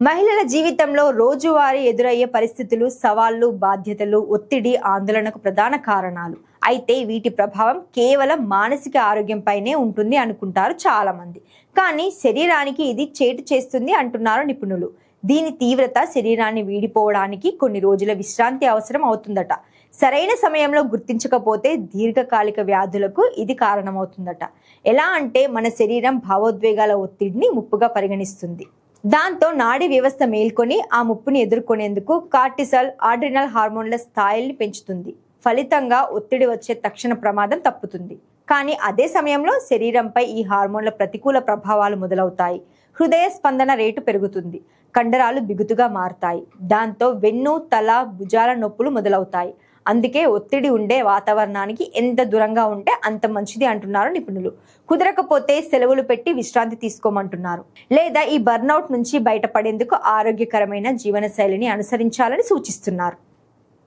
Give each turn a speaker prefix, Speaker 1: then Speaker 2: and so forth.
Speaker 1: మహిళల జీవితంలో రోజువారీ ఎదురయ్యే పరిస్థితులు, సవాళ్లు, బాధ్యతలు, ఒత్తిడి, ఆందోళనకు ప్రధాన కారణాలు. అయితే వీటి ప్రభావం కేవలం మానసిక ఆరోగ్యంపైనే ఉంటుంది అనుకుంటారు చాలా మంది. కానీ శరీరానికి ఇది చేటు చేస్తుంది అంటున్నారు నిపుణులు. దీని తీవ్రత శరీరాన్ని వీడిపోవడానికి కొన్ని రోజుల విశ్రాంతి అవసరం అవుతుందట. సరైన సమయంలో గుర్తించకపోతే దీర్ఘకాలిక వ్యాధులకు ఇది కారణమవుతుందట. ఎలా అంటే మన శరీరం భావోద్వేగాల ఒత్తిడిని ముప్పుగా పరిగణిస్తుంది. దాంతో నాడీ వ్యవస్థ మేల్కొని ఆ ముప్పుని ఎదుర్కొనేందుకు కార్టిసాల్, ఆడ్రినల్ హార్మోన్ల స్థాయిల్ని పెంచుతుంది. ఫలితంగా ఒత్తిడి వచ్చే తక్షణ ప్రమాదం తప్పుతుంది. కానీ అదే సమయంలో శరీరంపై ఈ హార్మోన్ల ప్రతికూల ప్రభావాలు మొదలవుతాయి. హృదయ స్పందన రేటు పెరుగుతుంది, కండరాలు బిగుతుగా మారుతాయి. దాంతో వెన్ను, తల, భుజాల నొప్పులు మొదలవుతాయి. అందుకే ఒత్తిడి ఉండే వాతావరణానికి ఎంత దూరంగా ఉంటే అంత మంచిది అంటున్నారు నిపుణులు. కుదరకపోతే సెలవులు పెట్టి విశ్రాంతి తీసుకోమంటున్నారు. లేదా ఈ బర్న్అవుట్ నుంచి బయటపడేందుకు ఆరోగ్యకరమైన జీవనశైలిని అనుసరించాలని సూచిస్తున్నారు.